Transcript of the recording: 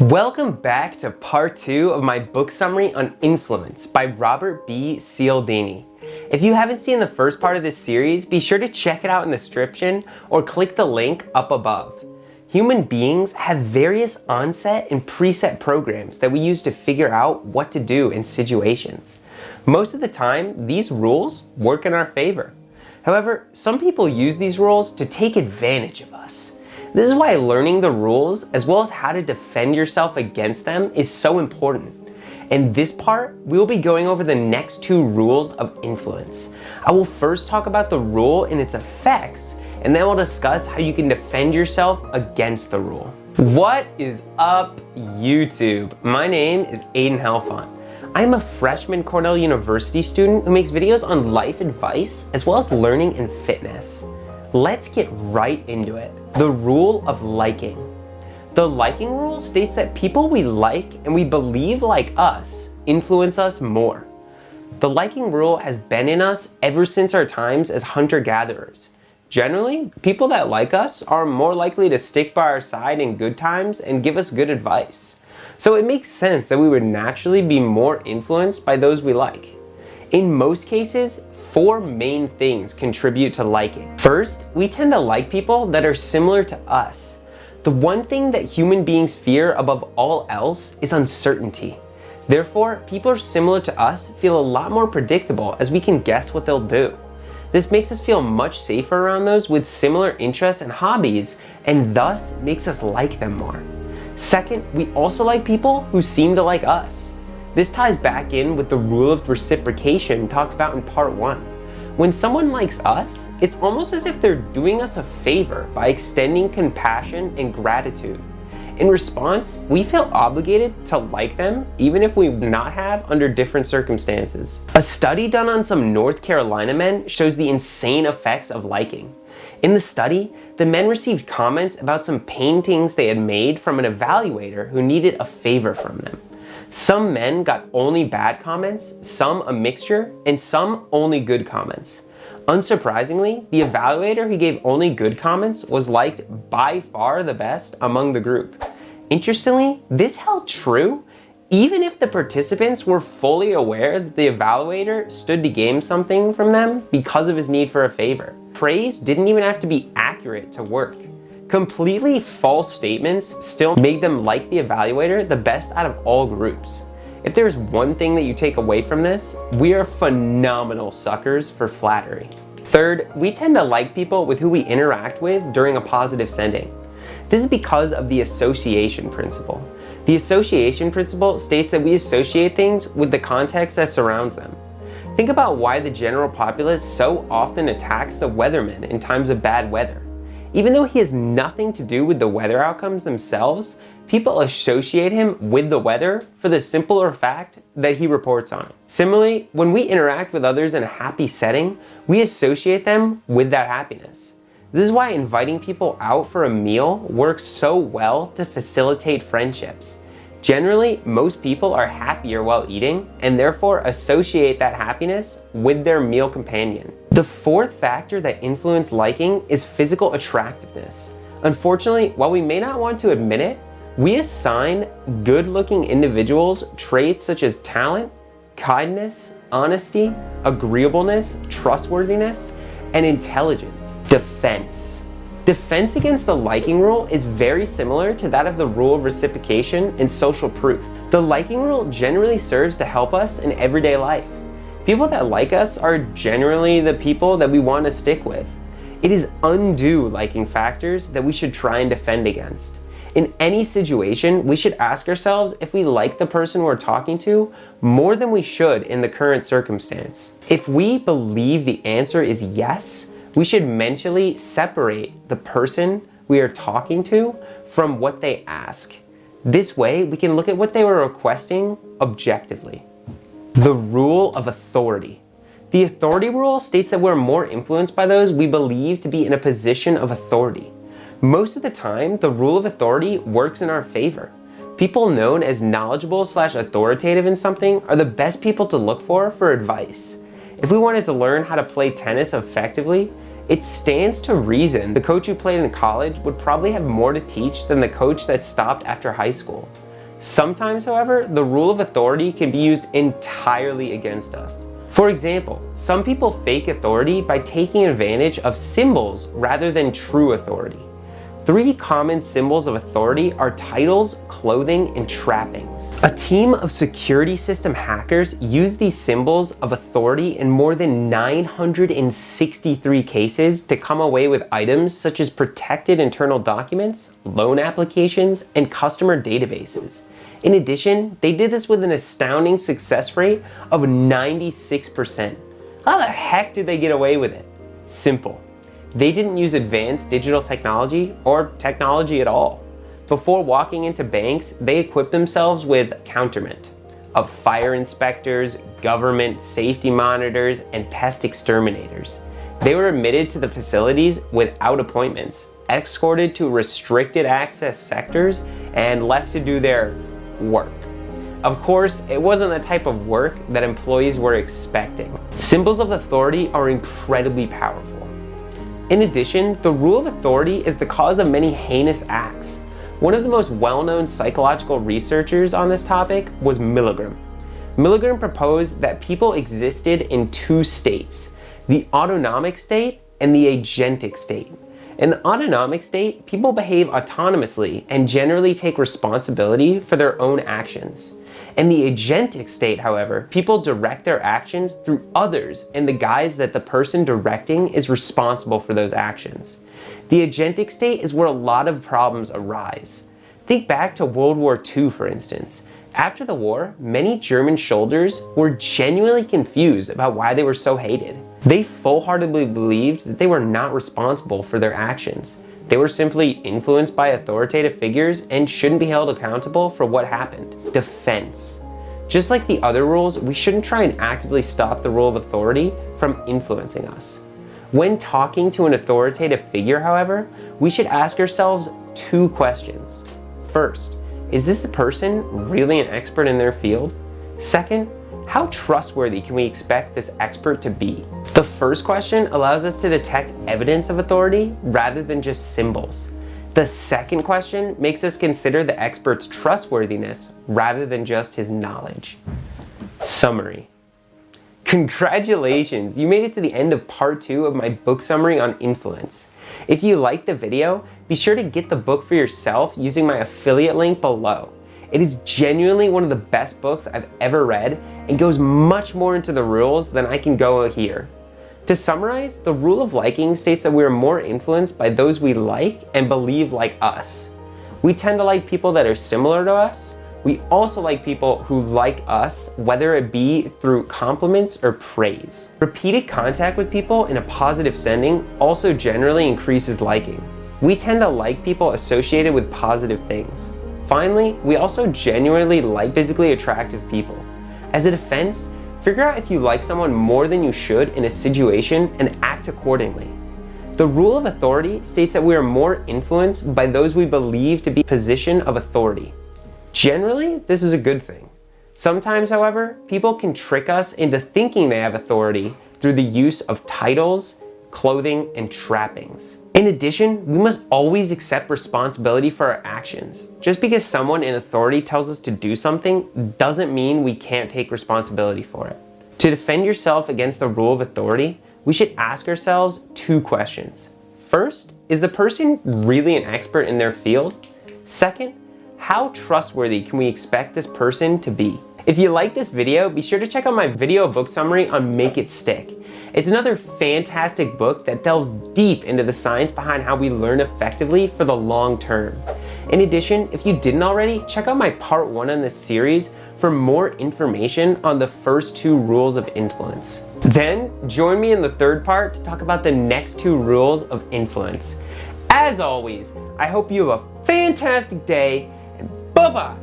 Welcome back to part 2 of my book summary on Influence by Robert B. Cialdini. If you haven't seen the first part of this series, be sure to check it out in the description or click the link up above. Human beings have various onset and preset programs that we use to figure out what to do in situations. Most of the time, these rules work in our favor. However, some people use these rules to take advantage of us. This is why learning the rules, as well as how to defend yourself against them, is so important. In this part, we will be going over the next 2 rules of influence. I will first talk about the rule and its effects, and then we'll discuss how you can defend yourself against the rule. What is up, YouTube? My name is Aidan Helfant. I'm a freshman Cornell University student who makes videos on life advice, as well as learning and fitness. Let's get right into it. The rule of liking. The liking rule states that people we like and we believe like us influence us more. The liking rule has been in us ever since our times as hunter-gatherers. Generally, people that like us are more likely to stick by our side in good times and give us good advice. So it makes sense that we would naturally be more influenced by those we like. In most cases, 4 main things contribute to liking. First, we tend to like people that are similar to us. The one thing that human beings fear above all else is uncertainty. Therefore, people are similar to us feel a lot more predictable as we can guess what they'll do. This makes us feel much safer around those with similar interests and hobbies, and thus makes us like them more. Second, we also like people who seem to like us. This ties back in with the rule of reciprocation talked about in part 1. When someone likes us, it's almost as if they're doing us a favor by extending compassion and gratitude. In response, we feel obligated to like them even if we would not have under different circumstances. A study done on some North Carolina men shows the insane effects of liking. In the study, the men received comments about some paintings they had made from an evaluator who needed a favor from them. Some men got only bad comments, some a mixture, and some only good comments. Unsurprisingly, the evaluator who gave only good comments was liked by far the best among the group. Interestingly, this held true even if the participants were fully aware that the evaluator stood to gain something from them because of his need for a favor. Praise didn't even have to be accurate to work. Completely false statements still made them like the evaluator the best out of all groups. If there's one thing that you take away from this, we are phenomenal suckers for flattery. Third, we tend to like people with who we interact with during a positive setting. This is because of the association principle. The association principle states that we associate things with the context that surrounds them. Think about why the general populace so often attacks the weatherman in times of bad weather. Even though he has nothing to do with the weather outcomes themselves, people associate him with the weather for the simpler fact that he reports on it. Similarly, when we interact with others in a happy setting, we associate them with that happiness. This is why inviting people out for a meal works so well to facilitate friendships. Generally, most people are happier while eating and therefore associate that happiness with their meal companion. The 4th factor that influences liking is physical attractiveness. Unfortunately, while we may not want to admit it, we assign good-looking individuals traits such as talent, kindness, honesty, agreeableness, trustworthiness, and intelligence. Defense. Defense against the liking rule is very similar to that of the rule of reciprocation and social proof. The liking rule generally serves to help us in everyday life. People that like us are generally the people that we want to stick with. It is undue liking factors that we should try and defend against. In any situation, we should ask ourselves if we like the person we're talking to more than we should in the current circumstance. If we believe the answer is yes, we should mentally separate the person we are talking to from what they ask. This way, we can look at what they were requesting objectively. The rule of authority. The authority rule states that we're more influenced by those we believe to be in a position of authority. Most of the time, the rule of authority works in our favor. People known as knowledgeable/authoritative in something are the best people to look for advice. If we wanted to learn how to play tennis effectively, it stands to reason the coach who played in college would probably have more to teach than the coach that stopped after high school. Sometimes, however, the rule of authority can be used entirely against us. For example, some people fake authority by taking advantage of symbols rather than true authority. 3 common symbols of authority are titles, clothing, and trappings. A team of security system hackers used these symbols of authority in more than 963 cases to come away with items such as protected internal documents, loan applications, and customer databases. In addition, they did this with an astounding success rate of 96%. How the heck did they get away with it? Simple. They didn't use advanced digital technology or technology at all. Before walking into banks, they equipped themselves with countermeasures of fire inspectors, government safety monitors, and pest exterminators. They were admitted to the facilities without appointments, escorted to restricted access sectors, and left to do their work. Of course, it wasn't the type of work that employees were expecting. Symbols of authority are incredibly powerful. In addition, the rule of authority is the cause of many heinous acts. One of the most well-known psychological researchers on this topic was Milgram. Milgram proposed that people existed in 2 states, the autonomic state and the agentic state. In the autonomic state, people behave autonomously and generally take responsibility for their own actions. In the agentic state, however, people direct their actions through others in the guise that the person directing is responsible for those actions. The agentic state is where a lot of problems arise. Think back to World War II, for instance. After the war, many German soldiers were genuinely confused about why they were so hated. They full-heartedly believed that they were not responsible for their actions. They were simply influenced by authoritative figures and shouldn't be held accountable for what happened. Defense. Just like the other rules, we shouldn't try and actively stop the rule of authority from influencing us. When talking to an authoritative figure, however, we should ask ourselves 2 questions. First, is this person really an expert in their field? Second, how trustworthy can we expect this expert to be? The first question allows us to detect evidence of authority rather than just symbols. The second question makes us consider the expert's trustworthiness rather than just his knowledge. Summary. Congratulations! You made it to the end of part 2 of my book summary on influence. If you liked the video, be sure to get the book for yourself using my affiliate link below. It is genuinely one of the best books I've ever read and goes much more into the rules than I can go here. To summarize, the rule of liking states that we are more influenced by those we like and believe like us. We tend to like people that are similar to us. We also like people who like us, whether it be through compliments or praise. Repeated contact with people in a positive setting also generally increases liking. We tend to like people associated with positive things. Finally, we also genuinely like physically attractive people. As a defense, figure out if you like someone more than you should in a situation and act accordingly. The rule of authority states that we are more influenced by those we believe to be in a position of authority. Generally, this is a good thing. Sometimes, however, people can trick us into thinking they have authority through the use of titles, clothing, and trappings. In addition, we must always accept responsibility for our actions. Just because someone in authority tells us to do something doesn't mean we can't take responsibility for it. To defend yourself against the rule of authority, we should ask ourselves 2 questions. First, is the person really an expert in their field? Second, how trustworthy can we expect this person to be? If you like this video, be sure to check out my video book summary on Make It Stick. It's another fantastic book that delves deep into the science behind how we learn effectively for the long term. In addition, if you didn't already, check out my part 1 on this series for more information on the first 2 rules of influence. Then, join me in the 3rd part to talk about the next 2 rules of influence. As always, I hope you have a fantastic day, and bye-bye!